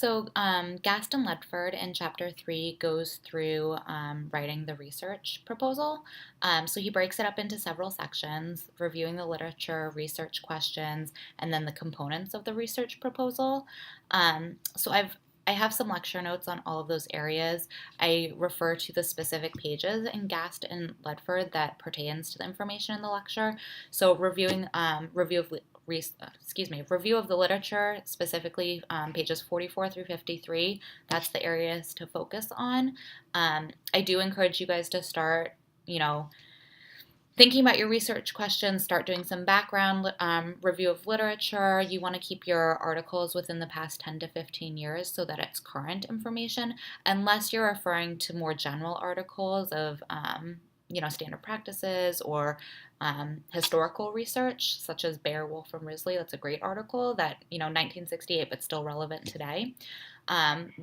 Gaston Ledford in Chapter 3 goes through writing the research proposal. So he breaks it up into several sections, reviewing the literature, research questions, and then the components of the research proposal. I have some lecture notes on all of those areas. I refer to the specific pages in Gast and Ledford that pertains to the information in the lecture. So review of the literature, specifically pages 44 through 53. That's the areas to focus on. I do encourage you guys to start, thinking about your research questions, start doing some background review of literature. You want to keep your articles within the past 10 to 15 years so that it's current information, unless you're referring to more general articles of standard practices or historical research, such as Bear, Wolf, and Risley. That's a great article that, 1968, but still relevant today.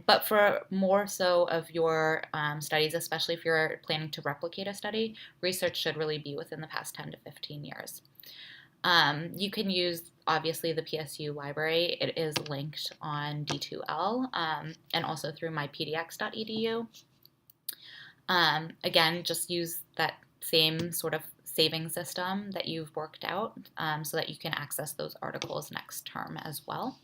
But for more so of your studies, especially if you're planning to replicate a study, research should really be within the past 10 to 15 years. You can use, obviously, the PSU library. It is linked on D2L and also through mypdx.edu. Again, just use that same sort of saving system that you've worked out so that you can access those articles next term as well.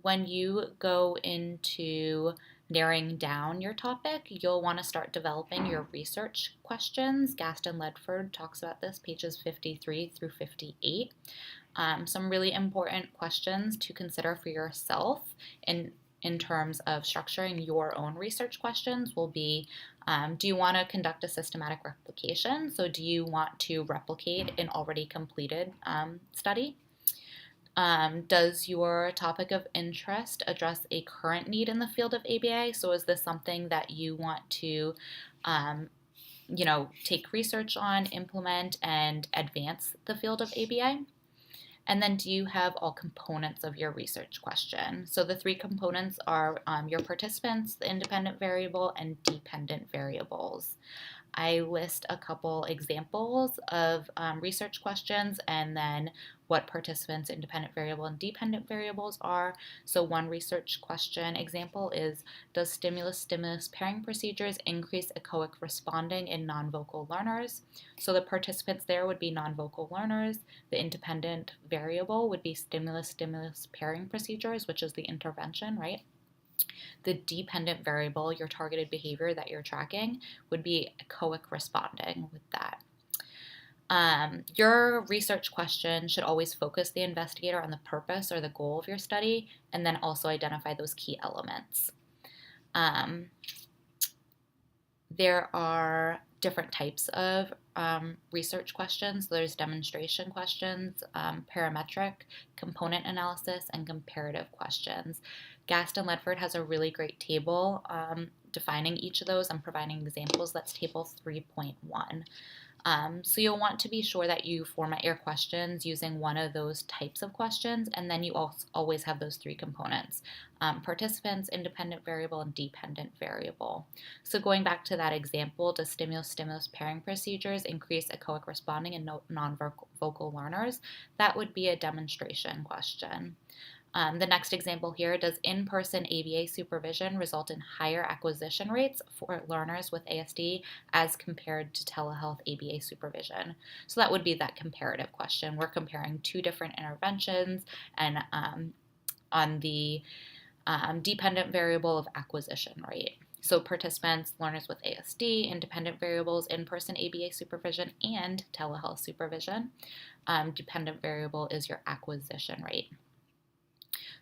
When you go into narrowing down your topic, you'll want to start developing your research questions. Gaston Ledford talks about this, pages 53 through 58. Some really important questions to consider for yourself in terms of structuring your own research questions will be, do you want to conduct a systematic replication? So do you want to replicate an already completed study? Does your topic of interest address a current need in the field of ABA? So is this something that you want to take research on, implement, and advance the field of ABA? And then do you have all components of your research question? So the three components are your participants, the independent variable, and dependent variables. I list a couple examples of research questions and then what participants, independent variable, and dependent variables are. So one research question example is, does stimulus-stimulus pairing procedures increase echoic responding in non-vocal learners? So the participants there would be non-vocal learners. The independent variable would be stimulus-stimulus pairing procedures, which is the intervention, right? The dependent variable, your targeted behavior that you're tracking, would be echoic responding with that. Your research question should always focus the investigator on the purpose or the goal of your study, and then also identify those key elements. There are different types of research questions. There's demonstration questions, parametric, component analysis, and comparative questions. Gaston Ledford has a really great table defining each of those and providing examples. That's table 3.1. So you'll want to be sure that you format your questions using one of those types of questions, and then you also always have those three components: participants, independent variable, and dependent variable. So going back to that example, does stimulus-stimulus pairing procedures increase echoic responding in non-vocal learners? That would be a demonstration question. The next example here, does in-person ABA supervision result in higher acquisition rates for learners with ASD as compared to telehealth ABA supervision? So that would be that comparative question. We're comparing two different interventions and on the dependent variable of acquisition rate. So participants, learners with ASD, independent variables, in-person ABA supervision, and telehealth supervision. Dependent variable is your acquisition rate.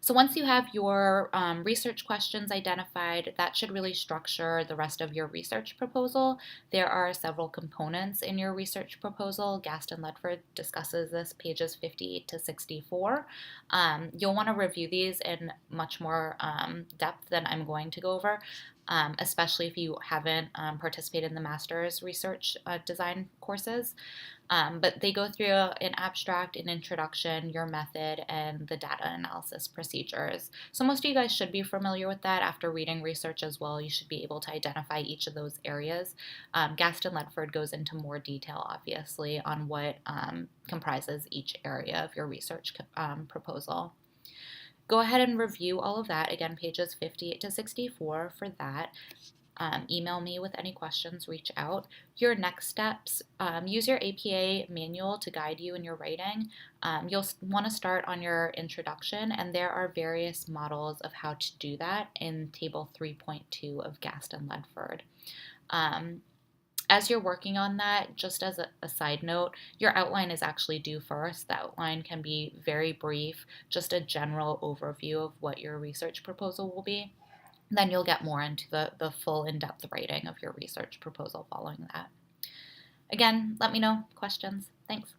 So once you have your research questions identified, that should really structure the rest of your research proposal. There are several components in your research proposal. Gaston Ledford discusses this, pages 58 to 64. You'll want to review these in much more depth than I'm going to go over. Especially if you haven't participated in the master's research design courses. But they go through an abstract, an introduction, your method, and the data analysis procedures. So most of you guys should be familiar with that. After reading research as well, you should be able to identify each of those areas. Gaston Ledford goes into more detail, obviously, on what comprises each area of your research proposal. Go ahead and review all of that. Again, pages 58 to 64 for that. Email me with any questions, reach out. Your next steps, use your APA manual to guide you in your writing. You'll want to start on your introduction, and there are various models of how to do that in Table 3.2 of Gaston-Ledford. As you're working on that, just as a side note, your outline is actually due first. The outline can be very brief, just a general overview of what your research proposal will be. Then you'll get more into the full in-depth writing of your research proposal following that. Again, let me know questions. Thanks.